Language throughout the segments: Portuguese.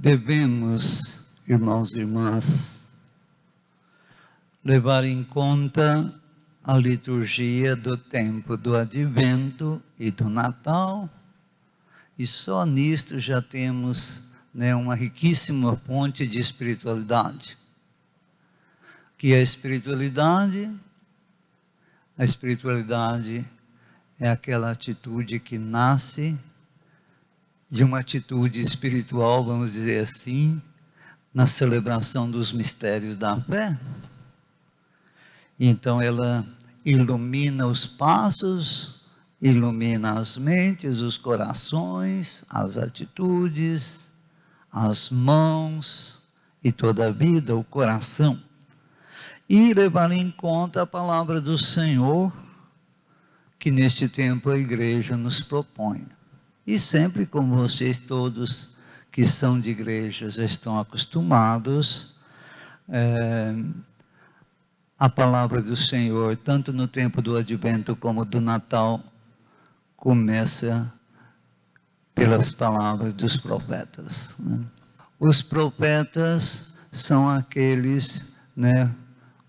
Devemos, irmãos e irmãs, levar em conta a liturgia do tempo do Advento e do Natal, e só nisto já temos uma riquíssima fonte de espiritualidade. Que é a espiritualidade? A espiritualidade é aquela atitude que nasce de uma atitude espiritual, vamos dizer assim, na celebração dos mistérios da fé. Então ela ilumina os passos, ilumina as mentes, os corações, as atitudes, as mãos e toda a vida, o coração. E levar em conta a palavra do Senhor, que neste tempo a igreja nos propõe. E sempre, como vocês todos que são de igrejas estão acostumados, a palavra do Senhor, tanto no tempo do Advento como do Natal, começa pelas palavras dos profetas. Os profetas são aqueles,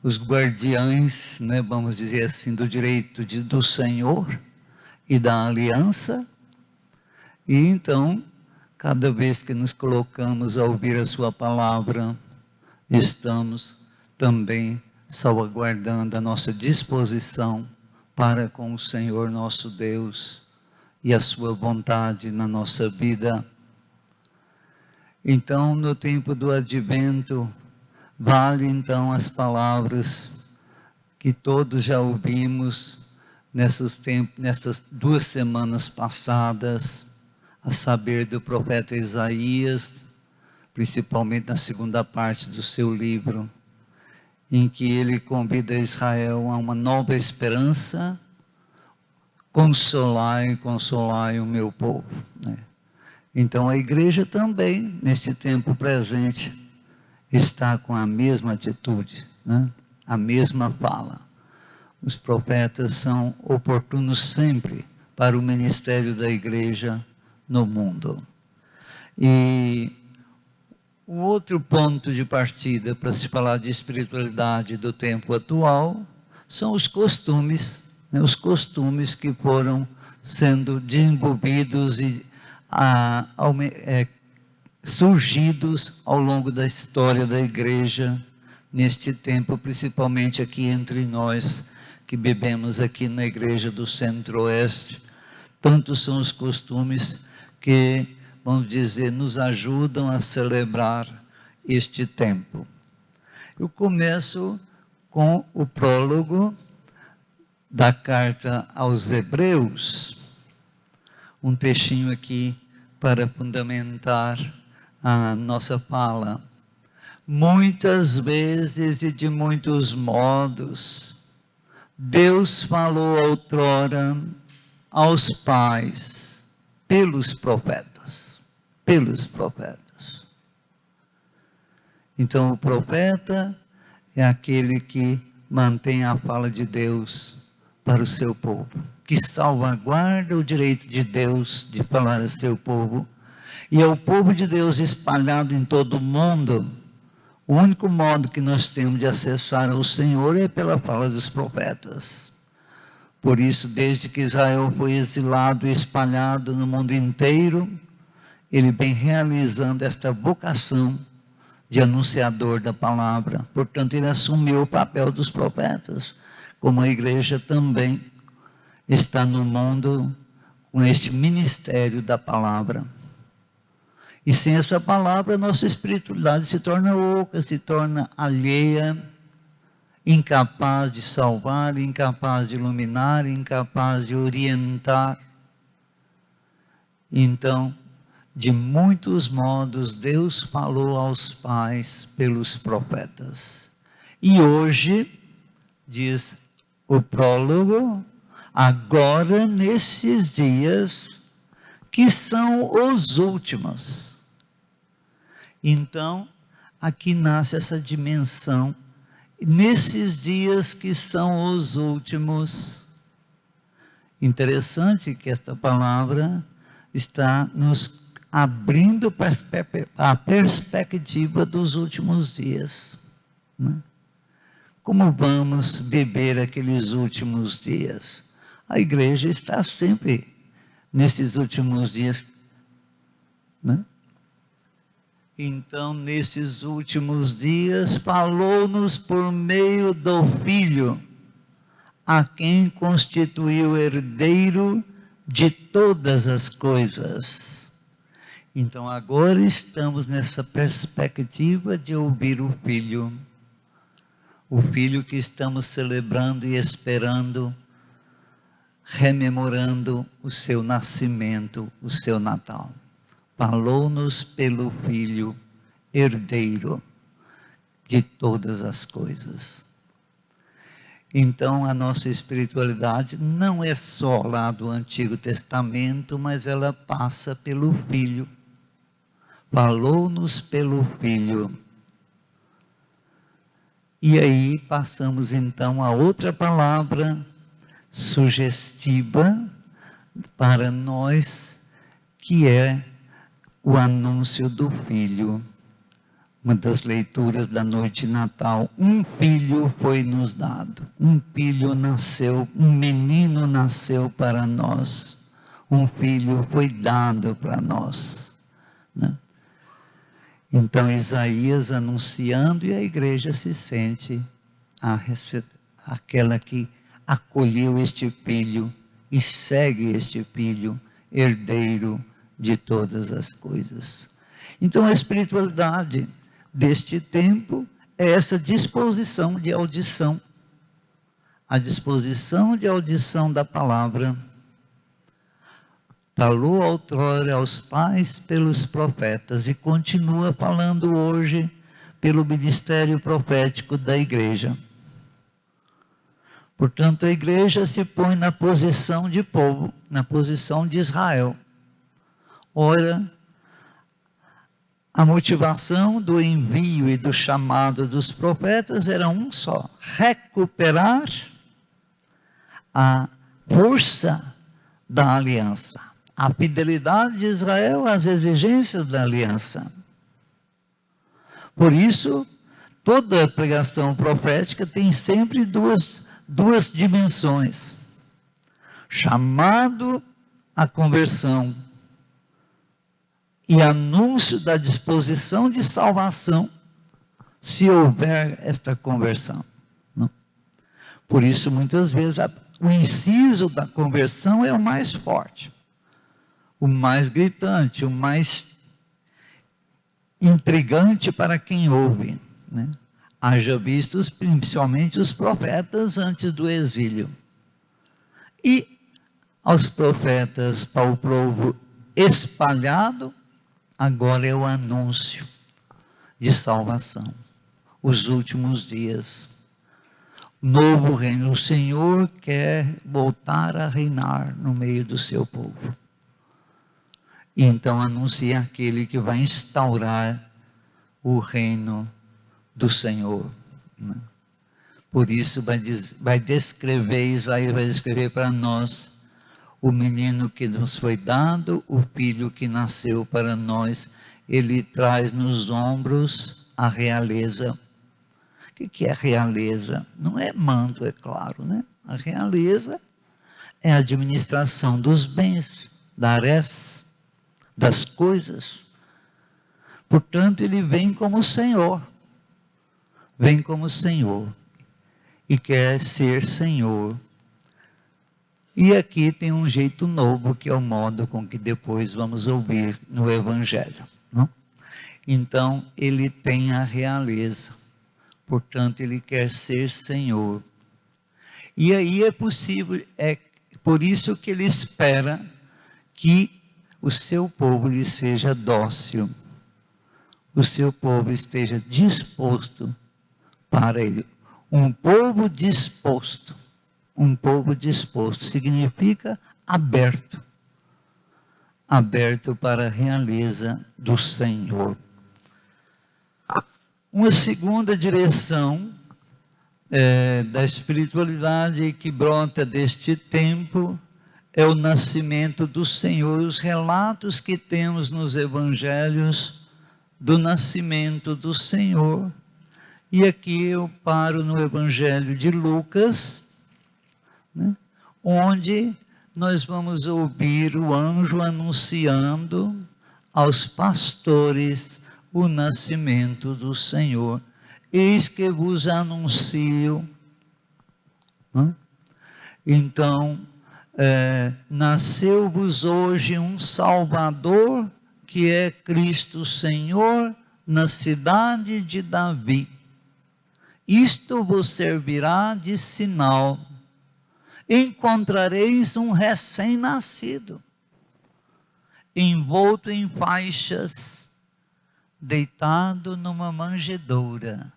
os guardiães, vamos dizer assim, do direito do Senhor e da aliança. E então, cada vez que nos colocamos a ouvir a sua palavra, estamos também salvaguardando a nossa disposição para com o Senhor nosso Deus e a sua vontade na nossa vida. Então, no tempo do Advento, vale então as palavras que todos já ouvimos nessas 2 semanas passadas, a saber do profeta Isaías, principalmente na segunda parte do seu livro, em que ele convida Israel a uma nova esperança. Consolai o meu povo. Então a igreja também, neste tempo presente, está com a mesma atitude, a mesma fala. Os profetas são oportunos sempre para o ministério da igreja no mundo. E o outro ponto de partida para se falar de espiritualidade do tempo atual são os costumes, os costumes que foram sendo desenvolvidos e surgidos ao longo da história da igreja neste tempo, principalmente aqui entre nós que vivemos aqui na igreja do Centro-Oeste. Tantos são os costumes que, vamos dizer, nos ajudam a celebrar este tempo. Eu começo com o prólogo da carta aos Hebreus, um textinho aqui para fundamentar a nossa fala. Muitas vezes e de muitos modos, Deus falou outrora aos pais pelos profetas. Então o profeta é aquele que mantém a fala de Deus para o seu povo, que salvaguarda o direito de Deus de falar a seu povo, e é o povo de Deus espalhado em todo o mundo. O único modo que nós temos de acessar ao Senhor é pela fala dos profetas. Por isso, desde que Israel foi exilado e espalhado no mundo inteiro, ele vem realizando esta vocação de anunciador da palavra. Portanto, ele assumiu o papel dos profetas, como a igreja também está no mundo com este ministério da palavra. E sem essa palavra, nossa espiritualidade se torna oca, se torna alheia, incapaz de salvar, incapaz de iluminar, incapaz de orientar. Então, de muitos modos, Deus falou aos pais pelos profetas. E hoje, diz o prólogo, agora nesses dias que são os últimos. Então, aqui nasce essa dimensão, nesses dias que são os últimos. Interessante que esta palavra está nos abrindo a perspectiva dos últimos dias, né? Como vamos viver aqueles últimos dias? A igreja está sempre nesses últimos dias, né? Então, nesses últimos dias, falou-nos por meio do Filho, a quem constituiu herdeiro de todas as coisas. Então, agora estamos nessa perspectiva de ouvir o Filho que estamos celebrando e esperando, rememorando o seu nascimento, o seu Natal. Falou-nos pelo Filho, herdeiro de todas as coisas. Então, a nossa espiritualidade não é só lá do Antigo Testamento, mas ela passa pelo Filho. Falou-nos pelo Filho. E aí passamos então a outra palavra sugestiva para nós, que é o anúncio do Filho. Uma das leituras da noite de Natal: um filho foi nos dado, um filho nasceu, um menino nasceu para nós, um filho foi dado para nós, né? Então Isaías anunciando, e a igreja se sente aquela que acolheu este filho e segue este filho, herdeiro de todas as coisas. Então a espiritualidade deste tempo é essa disposição de audição, a disposição de audição da palavra. Falou outrora aos pais pelos profetas e continua falando hoje pelo ministério profético da igreja. Portanto, a igreja se põe na posição de povo, na posição de Israel. Ora, a motivação do envio e do chamado dos profetas era um só: recuperar a força da aliança, a fidelidade de Israel às exigências da aliança. Por isso, toda pregação profética tem sempre duas dimensões: chamado à conversão e anúncio da disposição de salvação, se houver esta conversão. Não? Por isso, muitas vezes, o inciso da conversão é o mais forte, o mais gritante, o mais intrigante para quem ouve, né? Haja vistos principalmente os profetas antes do exílio. E aos profetas para o povo espalhado, agora é o anúncio de salvação. Os últimos dias. Novo reino. O Senhor quer voltar a reinar no meio do seu povo. E então anuncia aquele que vai instaurar o reino do Senhor, né? Por isso vai descrever, Isaías vai descrever para nós o menino que nos foi dado, o filho que nasceu para nós. Ele traz nos ombros a realeza. O que é realeza? Não é manto, é claro, né? A realeza é a administração dos bens, da res, das coisas. Portanto, ele vem como Senhor. Vem como Senhor. E quer ser Senhor. E aqui tem um jeito novo, que é o modo com que depois vamos ouvir no Evangelho, não? Então, ele tem a realeza. Portanto, ele quer ser Senhor. E aí é possível, é por isso que ele espera que o seu povo lhe seja dócil. O seu povo esteja disposto para ele. Um povo disposto. Um povo disposto significa aberto. Aberto para a realeza do Senhor. Uma segunda direção da espiritualidade que brota deste tempo é o nascimento do Senhor. Os relatos que temos nos evangelhos do nascimento do Senhor. E aqui eu paro no evangelho de Lucas, né, onde nós vamos ouvir o anjo anunciando aos pastores o nascimento do Senhor. Eis que vos anuncio. Então, nasceu-vos hoje um Salvador, que é Cristo Senhor, na cidade de Davi. Isto vos servirá de sinal. Encontrareis um recém-nascido, envolto em faixas, deitado numa manjedoura.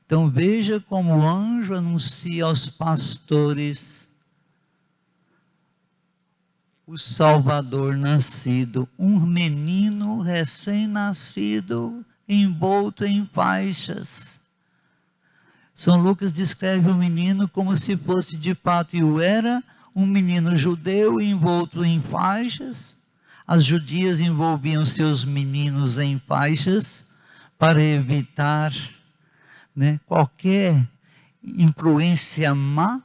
Então veja como o anjo anuncia aos pastores o Salvador nascido, um menino recém-nascido, envolto em faixas. São Lucas descreve o menino como se fosse de fato, e o era, um menino judeu envolto em faixas. As judias envolviam seus meninos em faixas para evitar, né, qualquer influência má.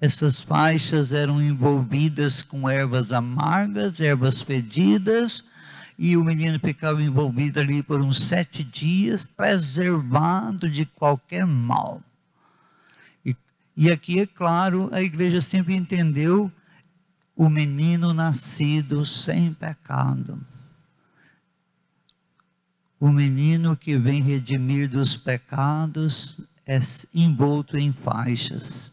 Essas faixas eram envolvidas com ervas amargas, ervas fedidas, e o menino ficava envolvido ali por uns 7 dias, preservado de qualquer mal. E aqui, é claro, a igreja sempre entendeu o menino nascido sem pecado. O menino que vem redimir dos pecados é envolto em faixas.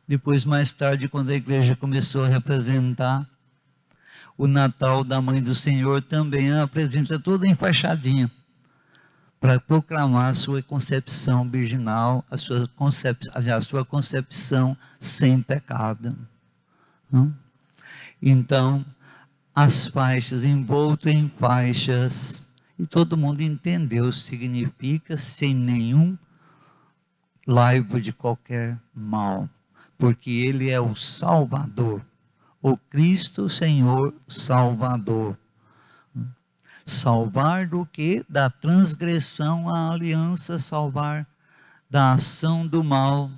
Depois, mais tarde, quando a igreja começou a representar o Natal da Mãe do Senhor, também a apresenta toda enfaixadinha, para proclamar a sua concepção virginal, a sua concepção sem pecado. Então, as faixas, envolto em faixas, e todo mundo entendeu, significa sem nenhum laivo de qualquer mal, porque ele é o Salvador, o Cristo Senhor Salvador. Salvar do quê? Da transgressão à aliança, salvar da ação do mal.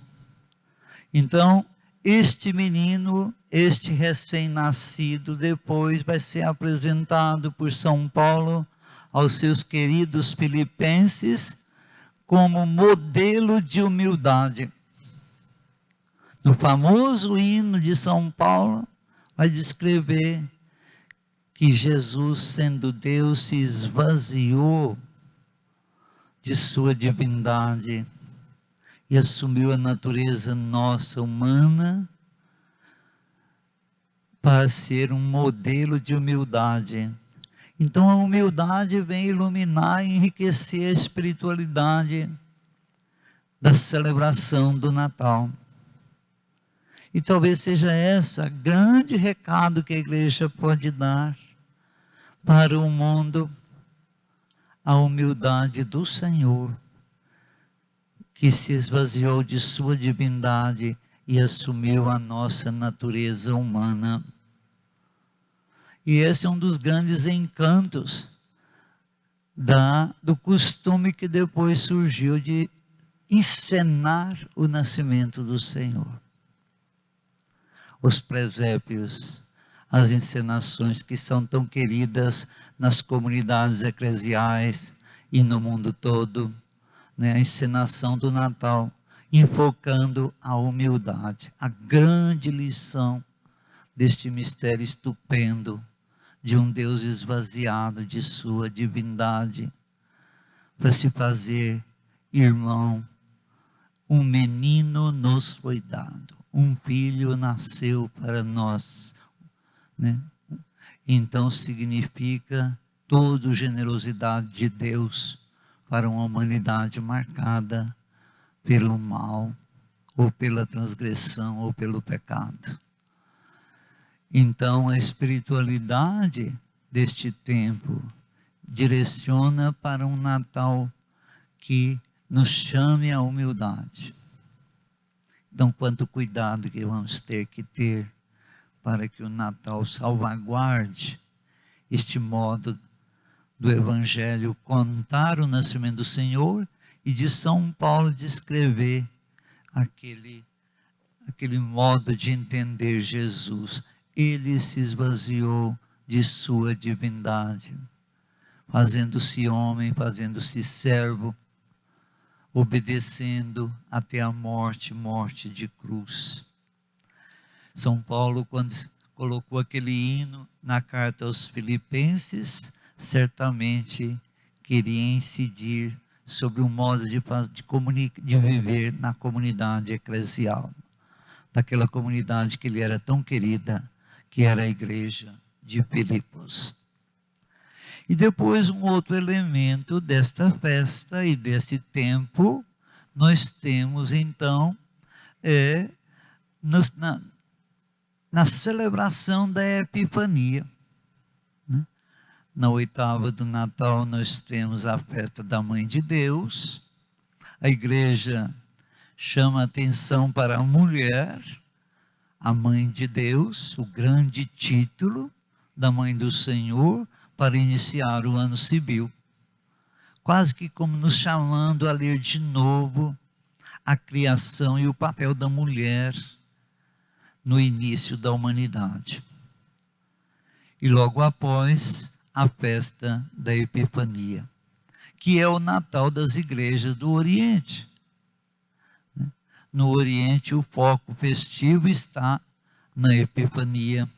Então, este menino, este recém-nascido, depois vai ser apresentado por São Paulo aos seus queridos filipenses como modelo de humildade. No famoso hino de São Paulo, vai descrever que Jesus, sendo Deus, se esvaziou de sua divindade e assumiu a natureza nossa humana para ser um modelo de humildade. Então a humildade vem iluminar e enriquecer a espiritualidade da celebração do Natal. E talvez seja esse o grande recado que a igreja pode dar para o mundo, a humildade do Senhor, que se esvaziou de sua divindade e assumiu a nossa natureza humana. E esse é um dos grandes encantos do costume que depois surgiu de encenar o nascimento do Senhor. Os presépios, as encenações que são tão queridas nas comunidades eclesiais e no mundo todo, né? A encenação do Natal, enfocando a humildade, a grande lição deste mistério estupendo de um Deus esvaziado de sua divindade, para se fazer irmão. Um menino nos foi dado, um filho nasceu para nós, né? Então significa toda a generosidade de Deus para uma humanidade marcada pelo mal, ou pela transgressão, ou pelo pecado. Então a espiritualidade deste tempo direciona para um Natal que nos chame à humildade. Então, quanto cuidado que vamos ter que ter para que o Natal salvaguarde este modo do Evangelho contar o nascimento do Senhor e de São Paulo descrever aquele modo de entender Jesus. Ele se esvaziou de sua divindade, fazendo-se homem, fazendo-se servo, obedecendo até a morte de cruz. São Paulo, quando colocou aquele hino na carta aos Filipenses, certamente queria incidir sobre o modo de viver na comunidade eclesial, daquela comunidade que lhe era tão querida, que era a igreja de Filipos. E depois um outro elemento desta festa e deste tempo, nós temos então, na celebração da Epifania. Né? Na oitava do Natal nós temos a festa da Mãe de Deus. A igreja chama atenção para a mulher, a Mãe de Deus, o grande título da Mãe do Senhor, para iniciar o ano civil. Quase que como nos chamando a ler de novo a criação e o papel da mulher no início da humanidade. E logo após, a festa da Epifania, que é o Natal das igrejas do Oriente. No Oriente, o foco festivo está na Epifania,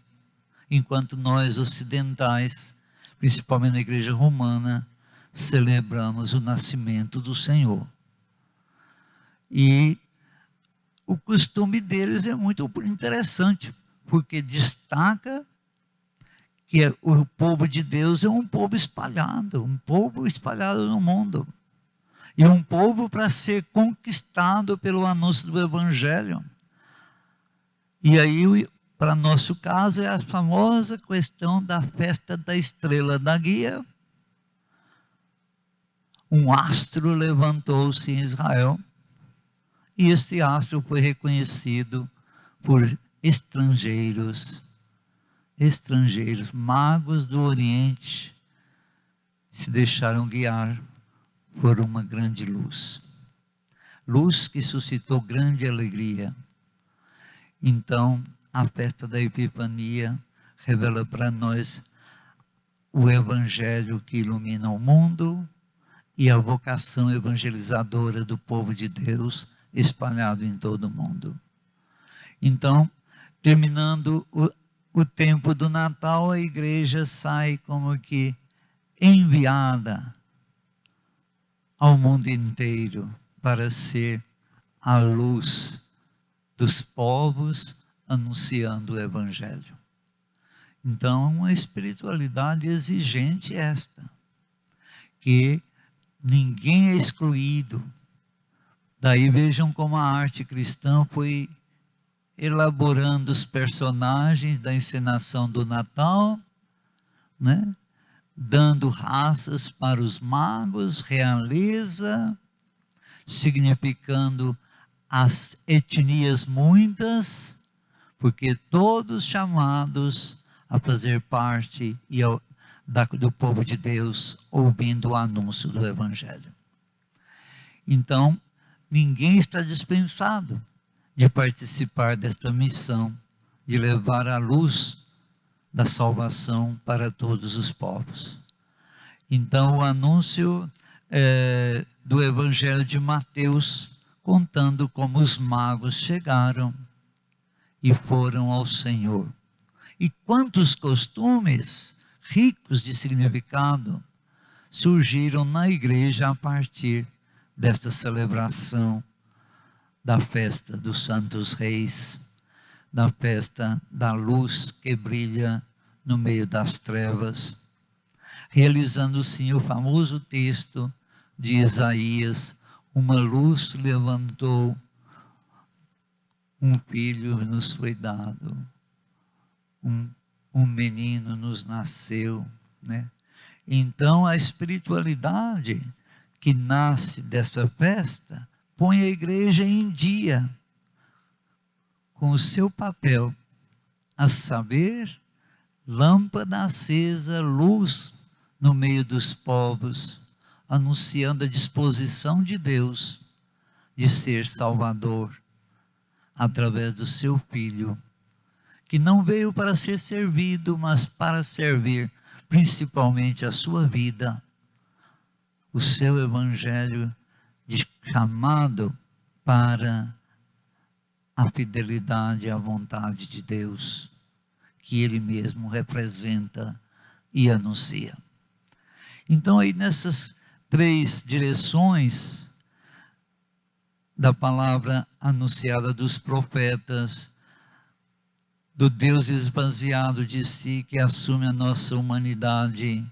enquanto nós ocidentais, principalmente na igreja romana, celebramos o nascimento do Senhor. E o costume deles é muito interessante, porque destaca que o povo de Deus é um povo espalhado no mundo. E um povo para ser conquistado pelo anúncio do Evangelho. E aí, para nosso caso, é a famosa questão da festa da estrela da guia. Um astro levantou-se em Israel, e este astro foi reconhecido por estrangeiros, magos do Oriente, se deixaram guiar por uma grande luz. Luz que suscitou grande alegria. Então, a festa da Epifania revela para nós o Evangelho que ilumina o mundo e a vocação evangelizadora do povo de Deus espalhado em todo o mundo. Então, terminando o tempo do Natal, a igreja sai como que enviada ao mundo inteiro para ser a luz dos povos anunciando o Evangelho. Então, é uma espiritualidade exigente esta, que ninguém é excluído. Daí vejam como a arte cristã foi elaborando os personagens da encenação do Natal, né? Dando raças para os magos, realeza, significando as etnias muitas, porque todos chamados a fazer parte do povo de Deus, ouvindo o anúncio do Evangelho. Então, ninguém está dispensado de participar desta missão, de levar a luz da salvação para todos os povos. Então, o anúncio do Evangelho de Mateus, contando como os magos chegaram e foram ao Senhor. E quantos costumes ricos de significado surgiram na igreja a partir desta celebração da festa dos Santos Reis, da festa da luz que brilha no meio das trevas, realizando sim o famoso texto de Isaías: uma luz levantou, um filho nos foi dado, um menino nos nasceu, né? Então a espiritualidade que nasce dessa festa põe a igreja em dia com o seu papel a saber, lâmpada acesa, luz no meio dos povos, anunciando a disposição de Deus de ser Salvador através do seu Filho, que não veio para ser servido, mas para servir principalmente a sua vida, o seu evangelho de chamado para a fidelidade à vontade de Deus, que Ele mesmo representa e anuncia. Então aí nessas 3 direções da palavra anunciada dos profetas, do Deus esvaziado de si, que assume a nossa humanidade,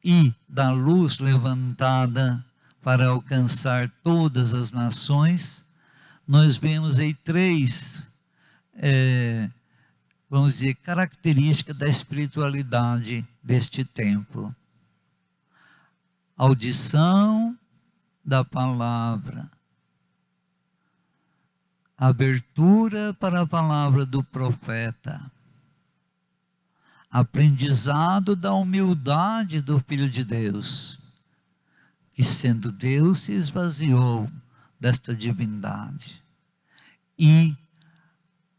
e da luz levantada para alcançar todas as nações, nós vemos aí 3, vamos dizer, características da espiritualidade deste tempo. Audição da palavra, abertura para a palavra do profeta, aprendizado da humildade do Filho de Deus, que sendo Deus se esvaziou desta divindade, e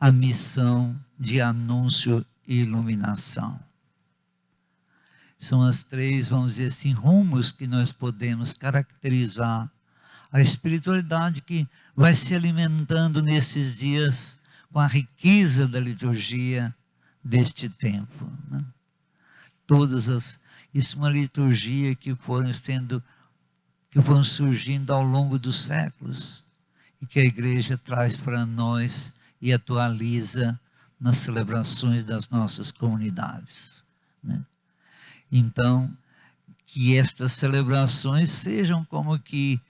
a missão de anúncio e iluminação. São as 3, vamos dizer assim, rumos que nós podemos caracterizar a espiritualidade que vai se alimentando nesses dias com a riqueza da liturgia deste tempo, né? Isso é uma liturgia que foram surgindo ao longo dos séculos e que a igreja traz para nós e atualiza nas celebrações das nossas comunidades, né? Então, que estas celebrações sejam como que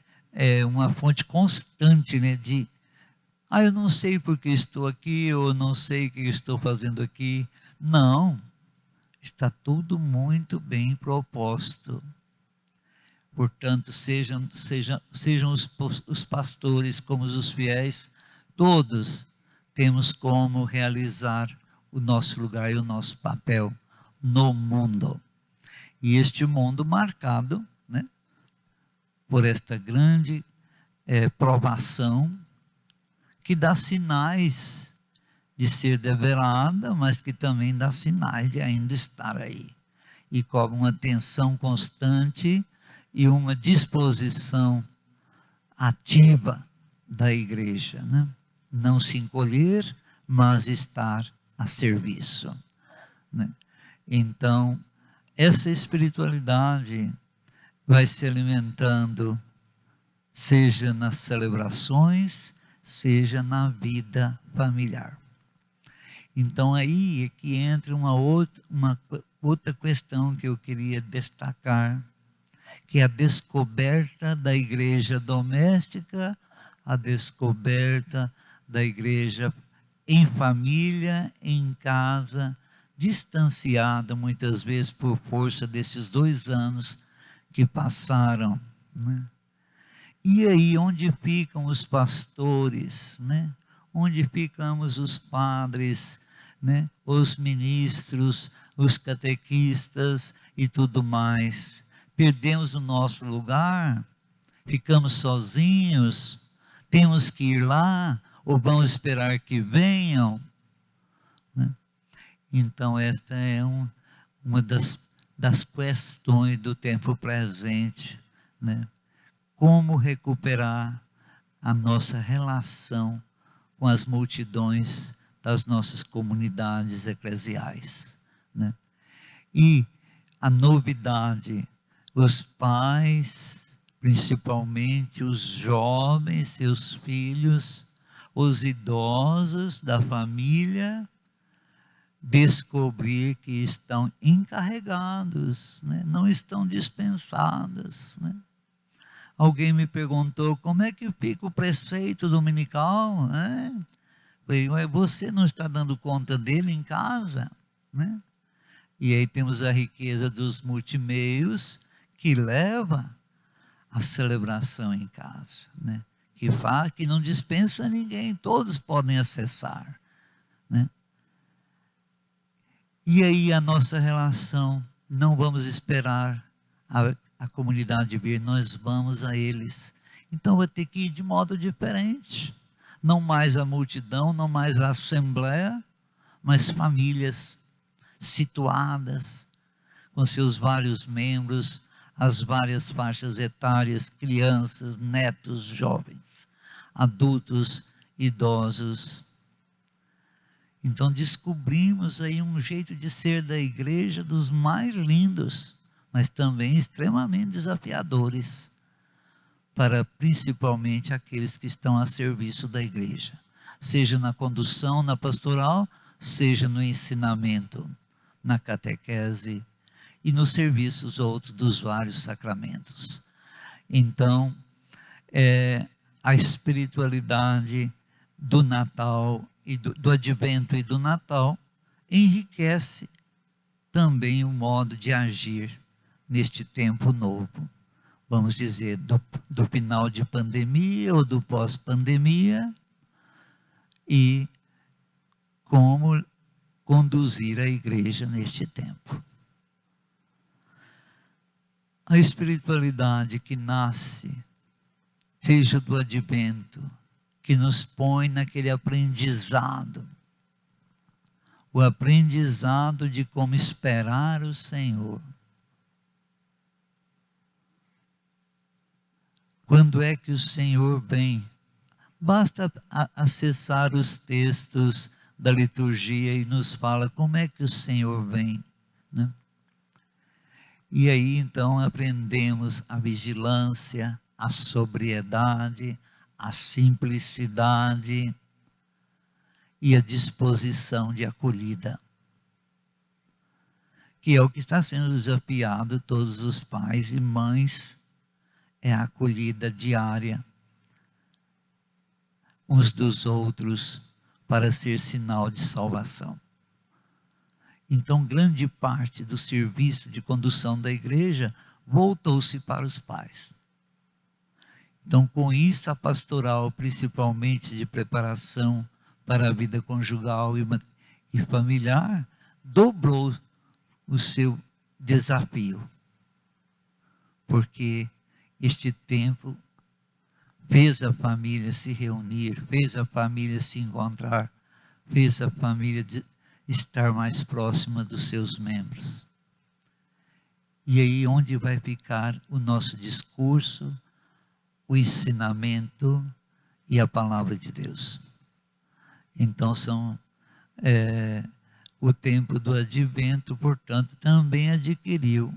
uma fonte constante, né, de eu não sei porque estou aqui, ou não sei o que estou fazendo aqui. Não, está tudo muito bem proposto. Portanto, sejam os pastores como os fiéis, todos temos como realizar o nosso lugar e o nosso papel no mundo. E este mundo marcado, né, por esta grande provação, que dá sinais de ser develada, mas que também dá sinais de ainda estar aí. E cobra uma atenção constante e uma disposição ativa da igreja, né? Não se encolher, mas estar a serviço, né? Então, essa espiritualidade vai se alimentando, seja nas celebrações, seja na vida familiar. Então aí é que entra uma outra questão que eu queria destacar, que é a descoberta da igreja doméstica, a descoberta da igreja em família, em casa, distanciada muitas vezes por força desses 2 anos que passaram, né? E aí, onde ficam os pastores, né? Onde ficamos os padres, né? Os ministros, os catequistas e tudo mais? Perdemos o nosso lugar? Ficamos sozinhos? Temos que ir lá? Ou vamos esperar que venham, né? Então, esta é uma das questões do tempo presente, né? Como recuperar a nossa relação com as multidões das nossas comunidades eclesiais, né? E a novidade, os pais, principalmente os jovens, seus filhos, os idosos da família, descobrir que estão encarregados, né? Não estão dispensados, né? Alguém me perguntou como é que fica o preceito dominical, né? Falei, você não está dando conta dele em casa, né? E aí temos a riqueza dos multimeios que leva a celebração em casa, né? Que não dispensa ninguém, todos podem acessar, né? E aí a nossa relação, não vamos esperar a comunidade vir, nós vamos a eles. Então vai ter que ir de modo diferente. Não mais a multidão, não mais a assembleia, mas famílias situadas, com seus vários membros, as várias faixas etárias, crianças, netos, jovens, adultos, idosos. Então descobrimos aí um jeito de ser da igreja dos mais lindos, mas também extremamente desafiadores, para principalmente aqueles que estão a serviço da igreja, seja na condução, na pastoral, seja no ensinamento, na catequese e nos serviços outros dos vários sacramentos. Então, a espiritualidade do Natal e do Advento e do Natal enriquece também o modo de agir neste tempo novo. Vamos dizer, do final de pandemia ou do pós-pandemia, e como conduzir a igreja neste tempo. A espiritualidade que nasce, seja do Advento, que nos põe naquele aprendizado, o aprendizado de como esperar o Senhor. Quando é que o Senhor vem? Basta acessar os textos da liturgia e nos fala como é que o Senhor vem, né? E aí então aprendemos a vigilância, a sobriedade, a simplicidade e a disposição de acolhida, que é o que está sendo desafiado todos os pais e mães, é a acolhida diária uns dos outros para ser sinal de salvação. Então, grande parte do serviço de condução da igreja voltou-se para os pais. Então, com isso, a pastoral, principalmente de preparação para a vida conjugal e familiar, dobrou o seu desafio. Porque este tempo fez a família se reunir, fez a família se encontrar, fez a família estar mais próxima dos seus membros. E aí onde vai ficar o nosso discurso, o ensinamento e a palavra de Deus? Então o tempo do Advento, portanto, também adquiriu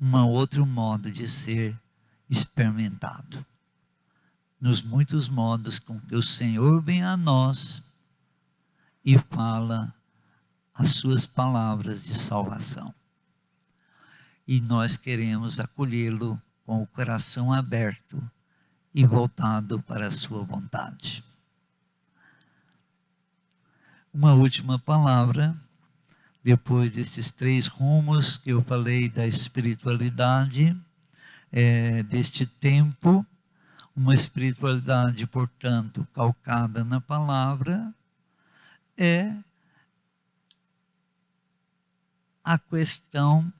um outro modo de ser experimentado. Nos muitos modos com que o Senhor vem a nós e fala as suas palavras de salvação. E nós queremos acolhê-lo com o coração aberto e voltado para a sua vontade. Uma última palavra, depois desses 3 rumos que eu falei da espiritualidade, deste tempo, uma espiritualidade, portanto, calcada na palavra, é a questão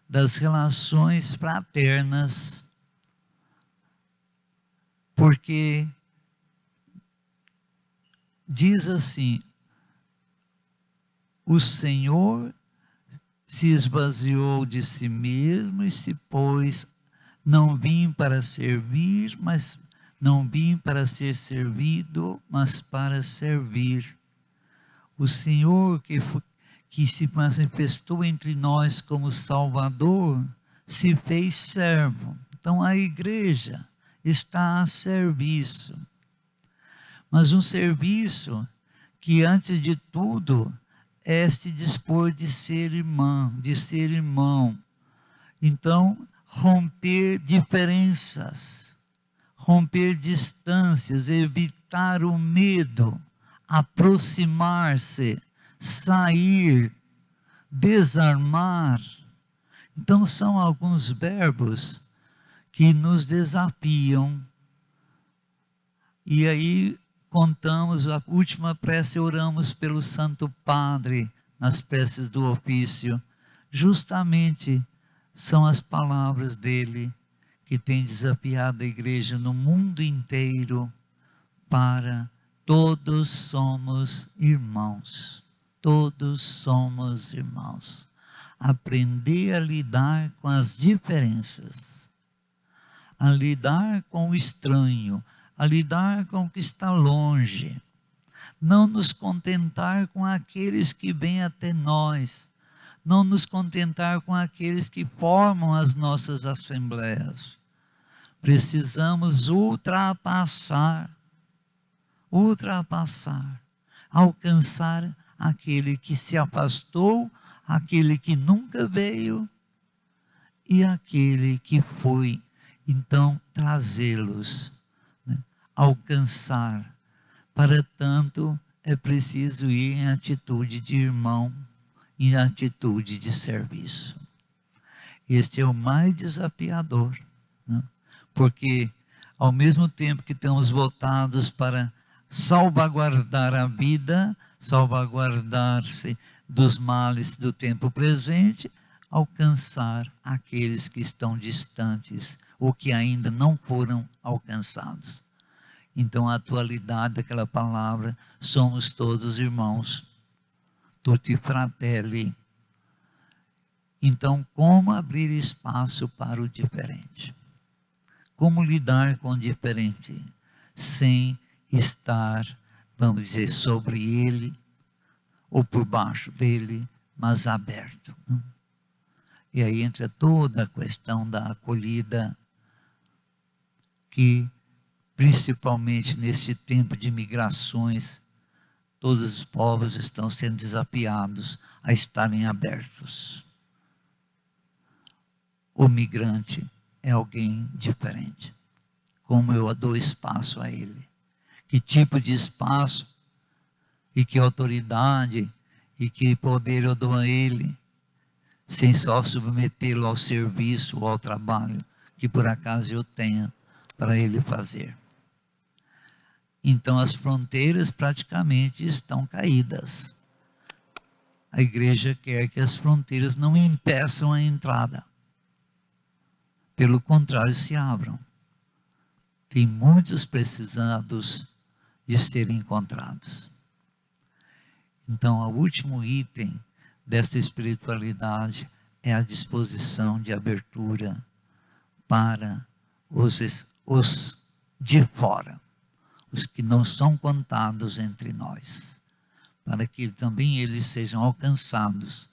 das relações fraternas, porque diz assim: o Senhor se esvaziou de si mesmo e se pôs, não vim para servir, mas não vim para ser servido, mas para servir. O Senhor que se manifestou entre nós como Salvador, se fez servo. Então a igreja está a serviço. Mas um serviço que, antes de tudo, é se dispor de ser irmão. Então, romper diferenças, romper distâncias, evitar o medo, aproximar-se, sair, desarmar. Então são alguns verbos que nos desafiam. E aí contamos a última prece, oramos pelo Santo Padre, nas preces do ofício, justamente são as palavras dele que têm desafiado a igreja no mundo inteiro para todos somos irmãos. Todos somos irmãos. Aprender a lidar com as diferenças, a lidar com o estranho, a lidar com o que está longe. Não nos contentar com aqueles que vêm até nós, não nos contentar com aqueles que formam as nossas assembleias. Precisamos ultrapassar, alcançar aquele que se afastou, aquele que nunca veio e aquele que foi. Então, trazê-los, né? Alcançar. Para tanto, é preciso ir em atitude de irmão, em atitude de serviço. Este é o mais desafiador, né? Porque, ao mesmo tempo que estamos voltados para salvaguardar a vida, salvaguardar-se dos males do tempo presente, alcançar aqueles que estão distantes ou que ainda não foram alcançados. Então, a atualidade daquela palavra, somos todos irmãos, tutti fratelli. Então, como abrir espaço para o diferente? Como lidar com o diferente? Sem estar, vamos dizer, sobre ele, ou por baixo dele, mas aberto. E aí entra toda a questão da acolhida, que principalmente neste tempo de migrações, todos os povos estão sendo desafiados a estarem abertos. O migrante é alguém diferente. Como eu dou espaço a ele? Que tipo de espaço e que autoridade e que poder eu dou a ele, sem só submetê-lo ao serviço ou ao trabalho que por acaso eu tenha para ele fazer. Então as fronteiras praticamente estão caídas. A igreja quer que as fronteiras não impeçam a entrada. Pelo contrário, se abram. Tem muitos precisados de serem encontrados. Então, o último item desta espiritualidade é a disposição de abertura para os de fora, os que não são contados entre nós, para que também eles sejam alcançados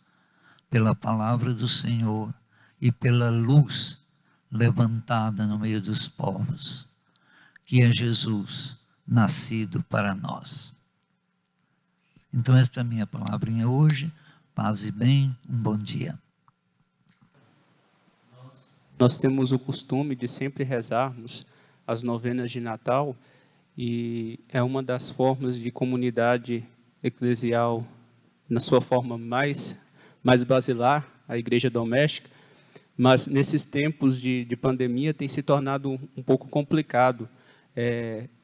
pela palavra do Senhor e pela luz levantada no meio dos povos, que é Jesus, nascido para nós. Então esta é a minha palavrinha hoje. Paz e bem, um bom dia. Nós temos o costume de sempre rezarmos as novenas de Natal, e é uma das formas de comunidade eclesial, na sua forma mais basilar, a igreja doméstica, mas nesses tempos de pandemia tem se tornado um pouco complicado.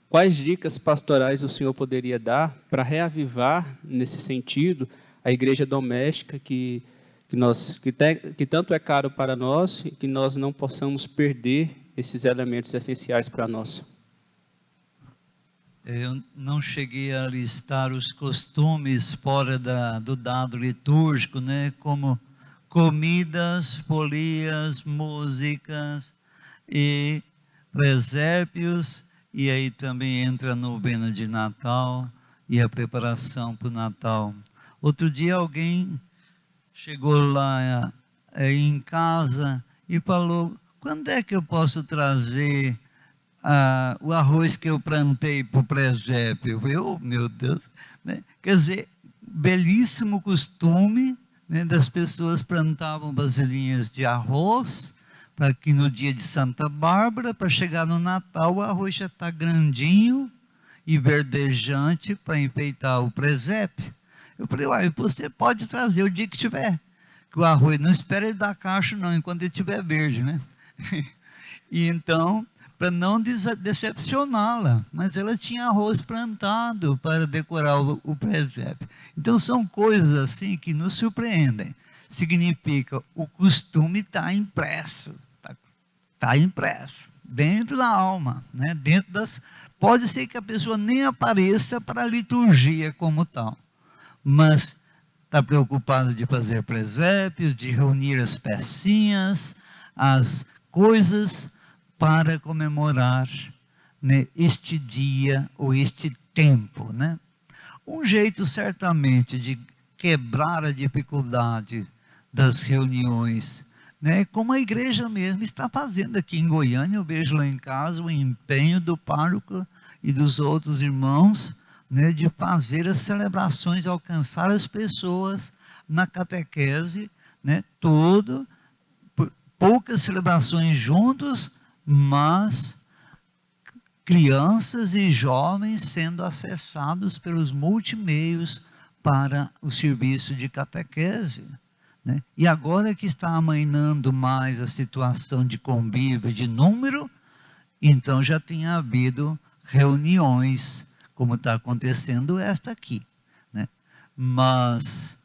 Quais dicas pastorais o senhor poderia dar para reavivar, nesse sentido, a igreja doméstica que tanto é caro para nós, e que nós não possamos perder esses elementos essenciais para nós? Eu não cheguei a listar os costumes fora do dado litúrgico, né? Como comidas, folias, músicas e presépios, e aí também entra a novena de Natal e a preparação para o Natal. Outro dia alguém chegou lá em casa e falou: quando é que eu posso trazer o arroz que eu plantei para o presépio? Eu falei: oh, meu Deus, né? Quer dizer, belíssimo costume, né? Das pessoas plantavam vasilhinhas de arroz, para que no dia de Santa Bárbara, para chegar no Natal, o arroz já está grandinho e verdejante para enfeitar o presépio. Eu falei: uai, você pode trazer o dia que tiver, que o arroz não espera ele dar cacho não, enquanto ele estiver verde, né? E então, para não decepcioná-la, mas ela tinha arroz plantado para decorar o presépio. Então são coisas assim que nos surpreendem. Significa o costume está impresso, está impresso dentro da alma, né? Dentro das. Pode ser que a pessoa nem apareça para a liturgia como tal, mas está preocupado de fazer presépios, de reunir as pecinhas, as coisas para comemorar, né, este dia ou este tempo, né? Um jeito certamente de quebrar a dificuldade das reuniões, né, como a igreja mesmo está fazendo aqui em Goiânia. Eu vejo lá em casa o empenho do pároco e dos outros irmãos, né, de fazer as celebrações, alcançar as pessoas na catequese, né, poucas celebrações juntos, mas crianças e jovens sendo acessados pelos multimeios para o serviço de catequese, né? E agora que está amainando mais a situação de convívio, de número, então já tinha havido reuniões, como está acontecendo esta aqui, né? Mas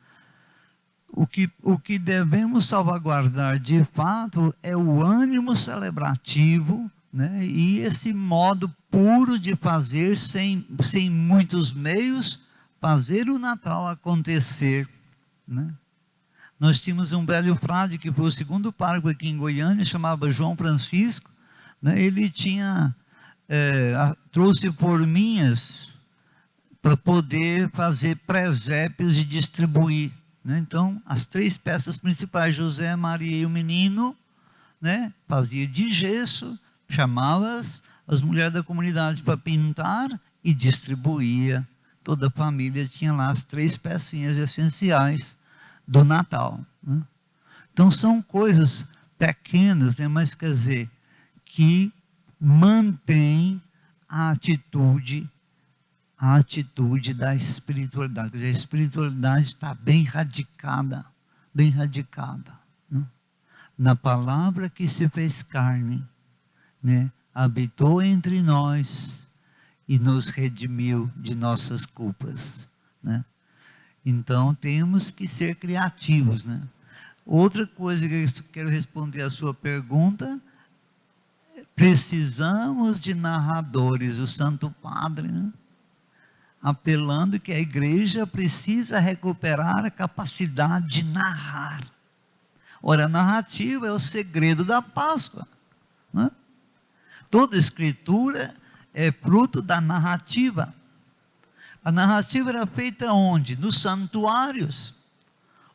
o que devemos salvaguardar de fato é o ânimo celebrativo, né? E esse modo puro de fazer, sem muitos meios, fazer o Natal acontecer, né? Nós tínhamos um velho frade que foi o segundo pároco aqui em Goiânia, chamava João Francisco, né? Ele trouxe forminhas para poder fazer presépios e distribuir, né? Então, as 3 peças principais, José, Maria e o menino, né, fazia de gesso, chamava as mulheres da comunidade para pintar e distribuía. Toda a família tinha lá as 3 pecinhas essenciais do Natal, né? Então são coisas pequenas, né, mas quer dizer, que mantém a atitude da espiritualidade. Quer dizer, a espiritualidade está bem radicada, né? Na palavra que se fez carne, né? Habitou entre nós e nos redimiu de nossas culpas, né? Então temos que ser criativos, né? Outra coisa que eu quero responder à sua pergunta: precisamos de narradores. O Santo Padre, né, apelando que a igreja precisa recuperar a capacidade de narrar. Ora, a narrativa é o segredo da Páscoa, né? Toda escritura é fruto da narrativa. A narrativa era feita onde? Nos santuários,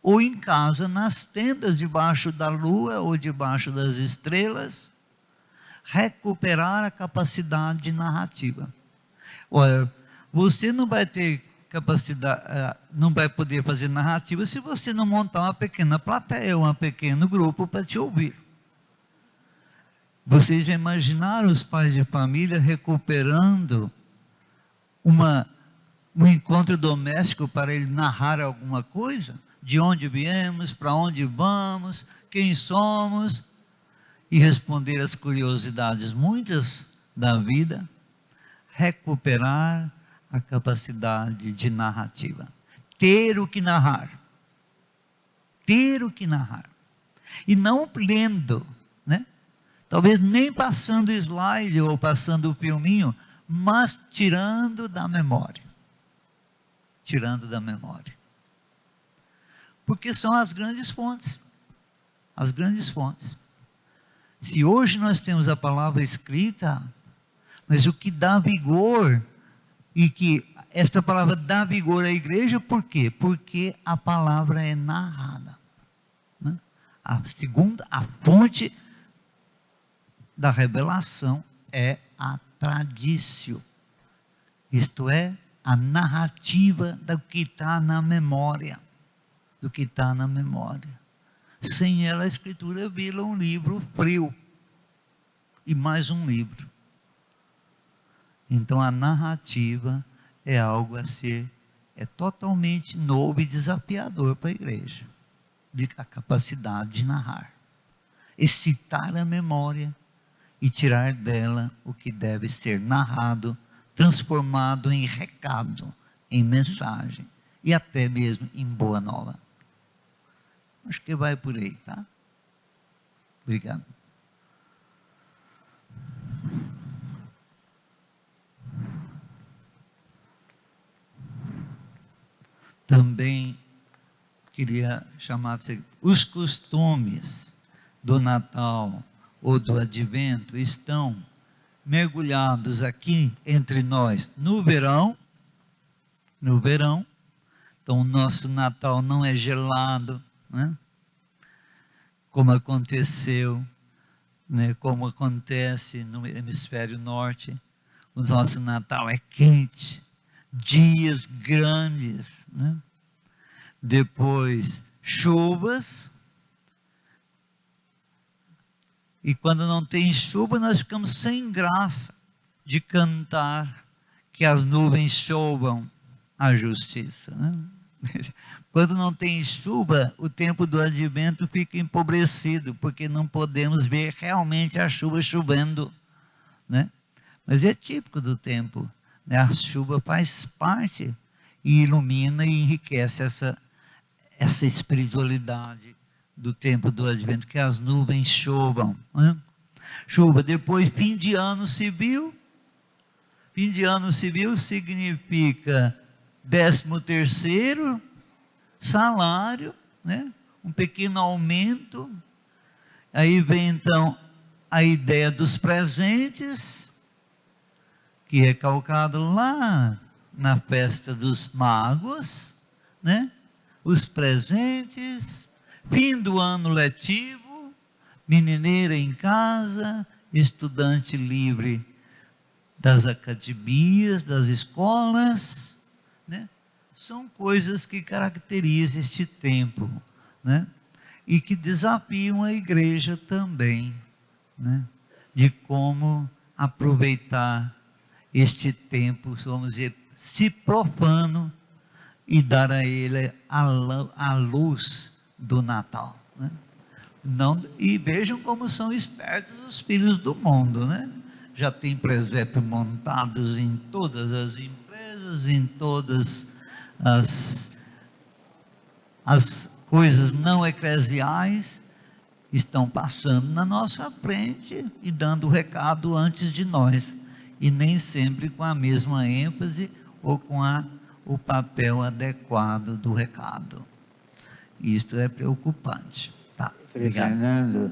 ou em casa, nas tendas, debaixo da lua ou debaixo das estrelas. Recuperar a capacidade de narrativa. Olha, você não vai ter capacidade, não vai poder fazer narrativa se você não montar uma pequena plateia, um pequeno grupo para te ouvir. Vocês já imaginaram os pais de família recuperando um encontro doméstico para ele narrar alguma coisa? De onde viemos, para onde vamos, quem somos, e responder às curiosidades muitas da vida. Recuperar a capacidade de narrativa. Ter o que narrar. Ter o que narrar. E não lendo, né? Talvez nem passando slide ou passando o filminho, mas tirando da memória. Tirando da memória. Porque são as grandes fontes. As grandes fontes. Se hoje nós temos a palavra escrita, mas o que dá vigor, e que esta palavra dá vigor à igreja, por quê? Porque a palavra é narrada, né? A fonte da revelação é a tradição, isto é, a narrativa do que está na memória, do que está na memória. Sem ela a escritura vira um livro frio, e mais um livro. Então a narrativa é algo a ser, é totalmente novo e desafiador para a igreja. A capacidade de narrar, excitar a memória e tirar dela o que deve ser narrado, transformado em recado, em mensagem e até mesmo em boa nova. Acho que vai por aí, tá? Obrigado. Também queria chamar os costumes do Natal ou do Advento estão mergulhados aqui entre nós no verão. Então o nosso Natal não é gelado, né? Como aconteceu, né? Como acontece no hemisfério norte. O nosso Natal é quente, dias grandes, né? Depois chuvas, e quando não tem chuva nós ficamos sem graça de cantar que as nuvens chovam a justiça, né? Quando não tem chuva, o tempo do advento fica empobrecido, porque não podemos ver realmente a chuva chovendo, né? Mas é típico do tempo, né? A chuva faz parte e ilumina e enriquece essa espiritualidade do tempo do advento, que as nuvens chovam, né? Chuva. Depois, fim de ano civil. Fim de ano civil significa 13º salário, né? Um pequeno aumento. Aí vem então a ideia dos presentes, que é calcado lá na festa dos magos, né? Os presentes, fim do ano letivo, menineira em casa, estudante livre das academias, das escolas, né? São coisas que caracterizam este tempo, né? E que desafiam a igreja também, né? De como aproveitar este tempo, vamos dizer, se profano, e dar a ele a luz do Natal, né? Não, e vejam como são espertos os filhos do mundo, né? Já tem presépio montados em todas as empresas, em todas as coisas não eclesiais, estão passando na nossa frente e dando o recado antes de nós, e nem sempre com a mesma ênfase ou com o papel adequado do recado. Isto é preocupante. Tá, Frei Fernando,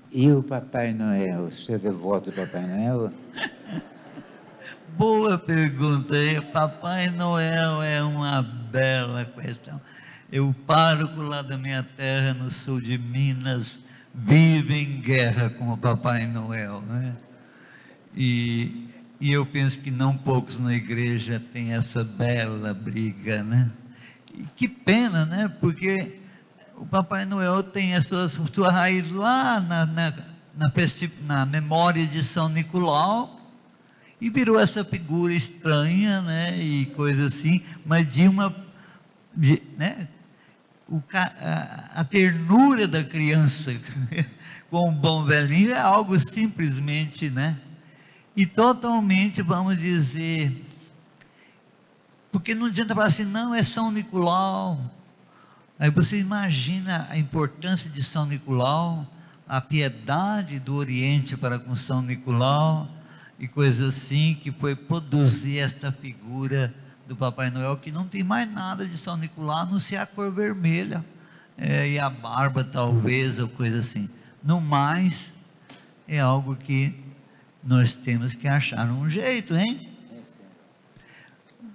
e o Papai Noel? Você é devoto do Papai Noel? Boa pergunta, hein? Papai Noel é uma bela questão. O pároco lá da minha terra, no sul de Minas, vive em guerra com o Papai Noel, né? E eu penso que não poucos na igreja têm essa bela briga, né? E que pena, né? Porque o Papai Noel tem a sua raiz lá na memória de São Nicolau, e virou essa figura estranha, né? E coisa assim, mas né? A ternura da criança com o bom velhinho é algo simplesmente, né? E totalmente, vamos dizer, porque não adianta falar assim, não, é São Nicolau. Aí você imagina a importância de São Nicolau, a piedade do Oriente para com São Nicolau, e coisas assim, que foi produzir esta figura do Papai Noel, que não tem mais nada de São Nicolau, a não ser a cor vermelha, e a barba talvez, ou coisa assim. No mais, é algo que nós temos que achar um jeito, hein?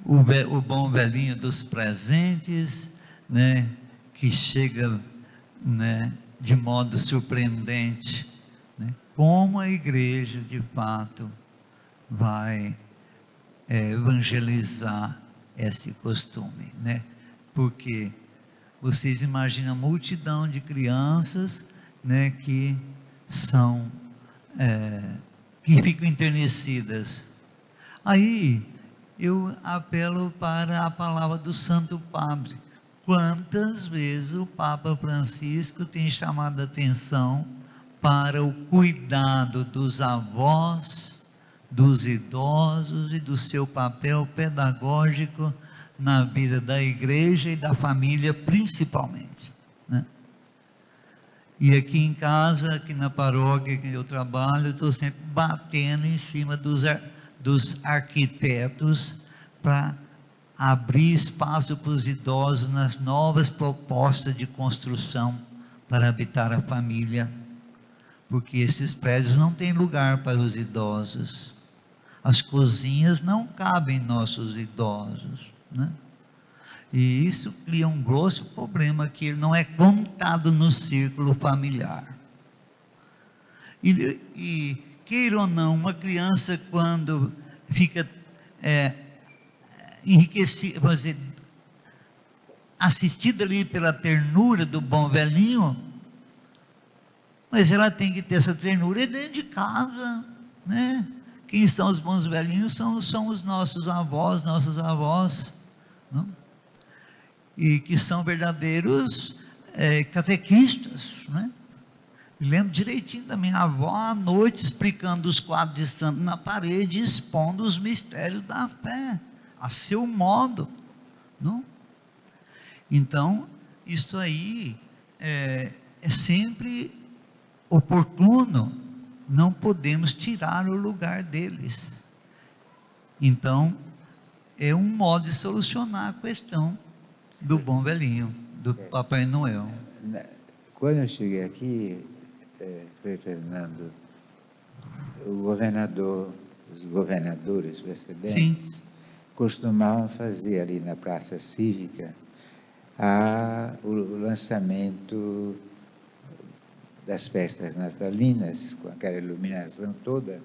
O bom velhinho dos presentes, né? Que chega, né? De modo surpreendente, né? Como a igreja, de fato, vai evangelizar esse costume, né? Porque vocês imaginam a multidão de crianças, né? Que são que ficam enternecidas. Aí eu apelo para a palavra do Santo Padre. Quantas vezes o Papa Francisco tem chamado a atenção para o cuidado dos avós, dos idosos e do seu papel pedagógico na vida da igreja e da família principalmente, né? E aqui em casa, aqui na paróquia que eu trabalho, estou sempre batendo em cima dos arquitetos para abrir espaço para os idosos nas novas propostas de construção para habitar a família, porque esses prédios não têm lugar para os idosos, as cozinhas não cabem nossos idosos, né? E isso cria um grosso problema, que ele não é contado no círculo familiar. E queira ou não, uma criança quando fica enriquecida, vamos dizer, assistida ali pela ternura do bom velhinho, mas ela tem que ter essa ternura dentro de casa, né? Quem são os bons velhinhos são os nossos avós, nossas avós, não? E que são verdadeiros catequistas, né? Me lembro direitinho da minha avó à noite explicando os quadros de santo na parede, expondo os mistérios da fé, a seu modo, não? Então, isso aí é sempre oportuno, não podemos tirar o lugar deles. Então, é um modo de solucionar a questão do bom velhinho, do Papai Noel. Quando eu cheguei aqui, Frei Fernando, os governadores precedentes, sim, costumavam fazer ali na Praça Cívica o lançamento das festas natalinas, com aquela iluminação toda,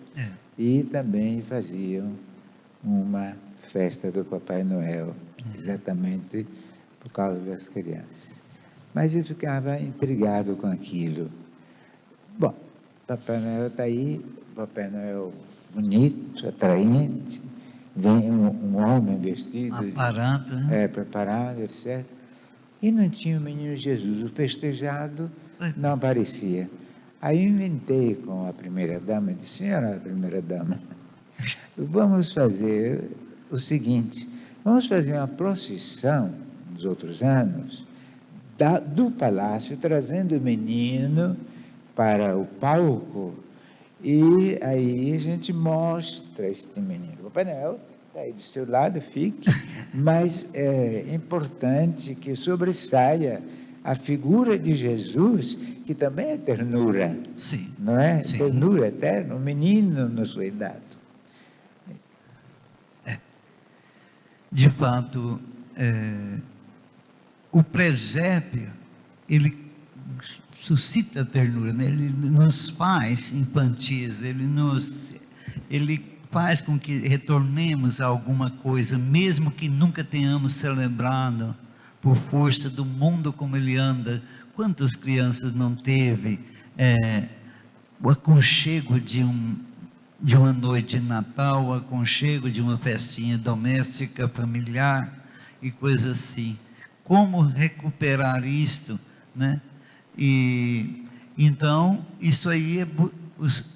e também faziam uma festa do Papai Noel, exatamente por causa das crianças. Mas eu ficava intrigado com aquilo. Bom, Papai Noel está aí, Papai Noel bonito, atraente, vem um homem vestido, preparado, né? Preparado, etc. E não tinha o menino Jesus, o festejado não aparecia. Aí eu inventei com a primeira-dama, disse: senhora primeira-dama, vamos fazer o seguinte, vamos fazer uma procissão nos outros anos, do palácio, trazendo o menino para o palco, e aí a gente mostra este menino. O Papai Noel está aí do seu lado, fique, mas é importante que sobressaia a figura de Jesus, que também é ternura, sim, não é? Sim. Ternura eterna, um menino na sua idade. De fato, o presépio, ele suscita ternura, né? Ele nos faz infantis, ele faz com que retornemos a alguma coisa, mesmo que nunca tenhamos celebrado, por força do mundo como ele anda. Quantas crianças não teve o aconchego de uma noite de Natal, o aconchego de uma festinha doméstica, familiar e coisas assim? Como recuperar isto, né? E então isso aí é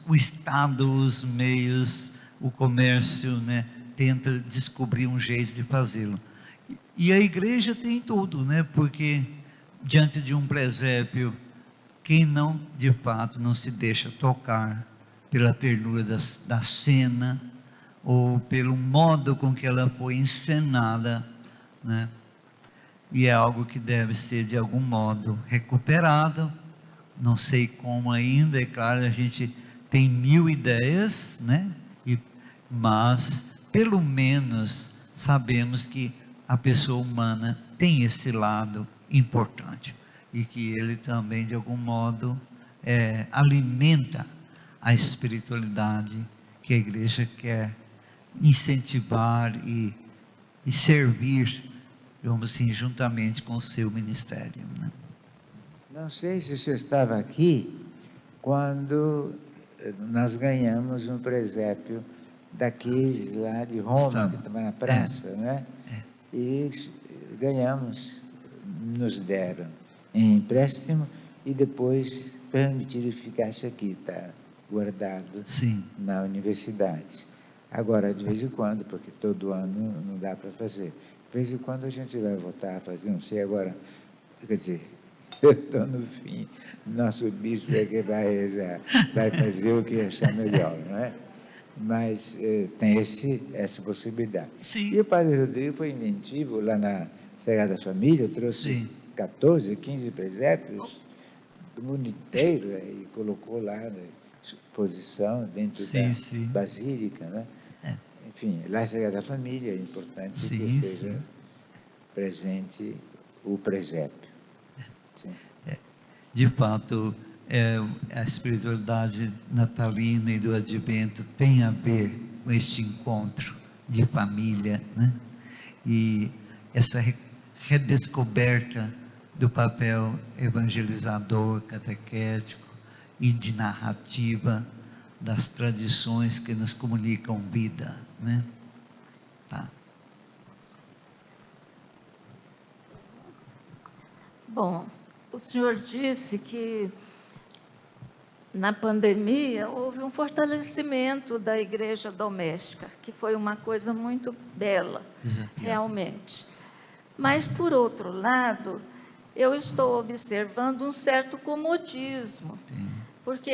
o Estado, os meios, o comércio, né, tenta descobrir um jeito de fazê-lo. E a igreja tem tudo, né? Porque diante de um presépio, quem não, de fato, não se deixa tocar pela ternura da cena, ou pelo modo com que ela foi encenada, né? E é algo que deve ser, de algum modo, recuperado. Não sei como ainda, é claro, a gente tem 1000 ideias, né? Mas, pelo menos, sabemos que a pessoa humana tem esse lado importante, e que ele também, de algum modo, alimenta a espiritualidade que a igreja quer incentivar e servir, digamos assim, juntamente com o seu ministério, né? Não sei se o senhor estava aqui quando nós ganhamos um presépio daqueles lá de Roma, que estava na praça, né? E ganhamos, nos deram em empréstimo, e depois permitiram que ficasse aqui, está guardado Sim. na universidade. Agora, de vez em quando, porque todo ano não dá para fazer, de vez em quando a gente vai voltar a fazer, não sei agora, quer dizer, eu estou no fim, nosso bispo é que vai rezar, vai fazer o que achar melhor, não é? Mas tem essa possibilidade. Sim. E o Padre Rodrigo foi inventivo lá na Sagrada Família, trouxe Sim. 14, 15 presépios do mundo inteiro e colocou lá na exposição dentro Sim, da sim. Basílica, né? É. Enfim, lá na Sagrada Família é importante Sim, que seja sim. presente o presépio. Sim. De fato, a espiritualidade natalina e do advento tem a ver com este encontro de família, né? E essa redescoberta do papel evangelizador, catequético e de narrativa das tradições que nos comunicam vida, né? Tá. Bom, o senhor disse que na pandemia houve um fortalecimento da igreja doméstica, que foi uma coisa muito bela, Desafiador. realmente. Mas, por outro lado, eu estou observando um certo comodismo, Sim. porque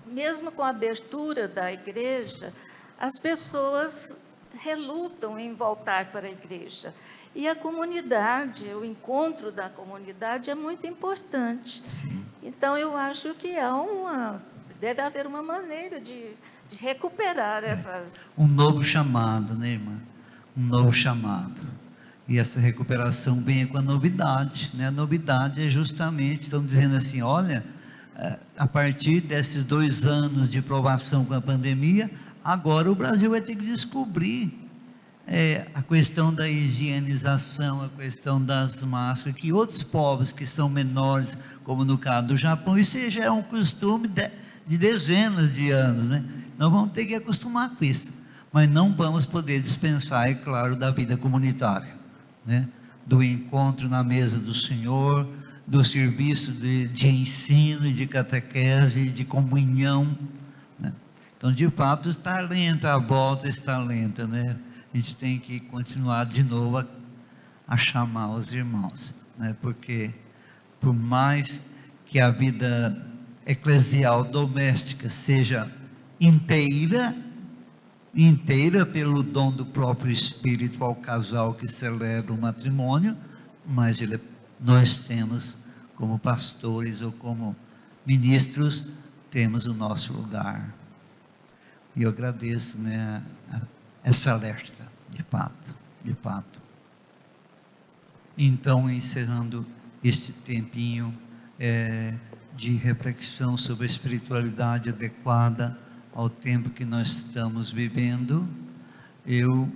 mesmo com a abertura da igreja, as pessoas relutam em voltar para a igreja. E a comunidade, o encontro da comunidade é muito importante. Sim. Então, eu acho que deve haver uma maneira de recuperar essas... Um novo chamado, né, irmã? Um novo chamado. E essa recuperação vem com a novidade, né? A novidade é justamente, estão dizendo assim, olha, a partir desses 2 anos de provação com a pandemia, agora o Brasil vai ter que descobrir a questão da higienização, a questão das máscaras, que outros povos que são menores, como no caso do Japão, isso já é um costume de dezenas de anos, né? Nós vamos ter que acostumar com isso, mas não vamos poder dispensar, é claro, da vida comunitária, né? Do encontro na mesa do Senhor, do serviço de ensino e de catequese, de comunhão, né? Então, de fato, está lenta, a volta está lenta, né? A gente tem que continuar de novo a chamar os irmãos, né? Porque por mais que a vida eclesial doméstica seja inteira pelo dom do próprio Espírito ao casal que celebra o matrimônio, mas nós temos como pastores ou como ministros, temos o nosso lugar. E eu agradeço, né, essa alerta, de fato, de fato. Então, encerrando este tempinho de reflexão sobre a espiritualidade adequada ao tempo que nós estamos vivendo, eu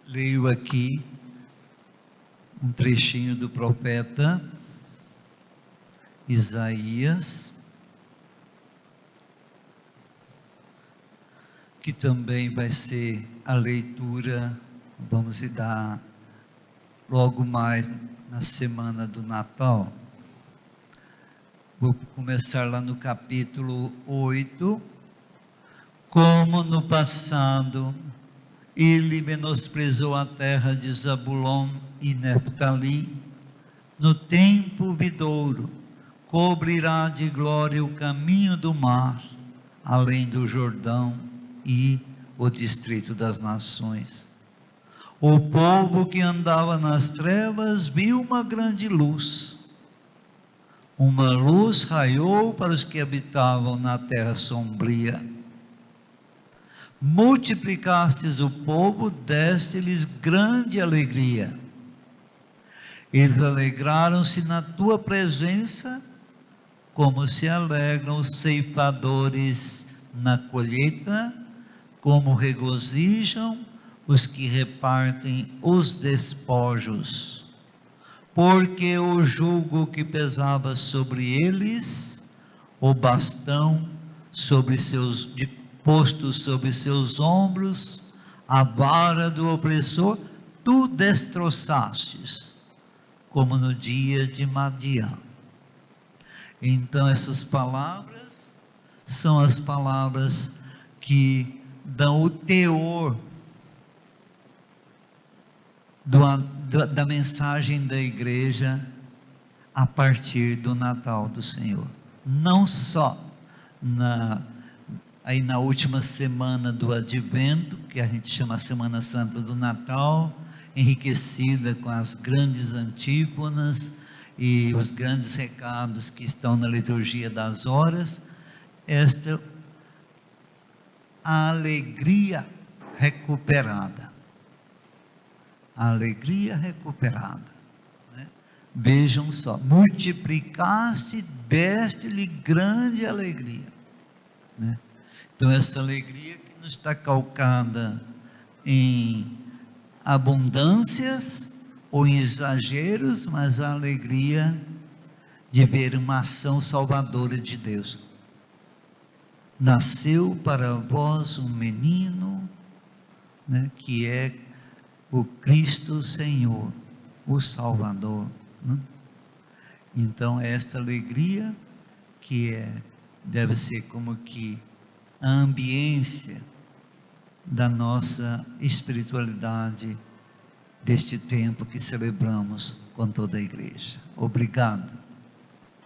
leio aqui um trechinho do profeta Isaías, que também vai ser a leitura, vamos dar logo mais na semana do Natal. Vou começar lá no capítulo 8. Como no passado ele menosprezou a terra de Zabulon e Neftali, no tempo vindouro cobrirá de glória o caminho do mar, além do Jordão e o distrito das nações. O povo que andava nas trevas viu uma grande luz. Uma luz raiou para os que habitavam na terra sombria. Multiplicastes o povo, deste-lhes grande alegria. Eles alegraram-se na tua presença, como se alegram os ceifadores na colheita, como regozijam os que repartem os despojos. Porque o jugo que pesava sobre eles, o bastão posto sobre seus ombros, a vara do opressor, tu destroçastes, como no dia de Madiã. Então essas palavras são as palavras que dão o teor da mensagem da igreja a partir do Natal do Senhor. Não só aí na última semana do Advento, que a gente chama a Semana Santa do Natal, enriquecida com as grandes antífonas e os grandes recados que estão na liturgia das horas, esta alegria recuperada. A alegria recuperada, né? Vejam só, multiplicaste, deste-lhe grande alegria, né? Então essa alegria que não está calcada em abundâncias ou em exageros, mas a alegria de ver uma ação salvadora de Deus. Nasceu para vós um menino, né, que é o Cristo Senhor, o Salvador, né? Então esta alegria que deve ser como que a ambiência da nossa espiritualidade deste tempo que celebramos com toda a igreja. Obrigado.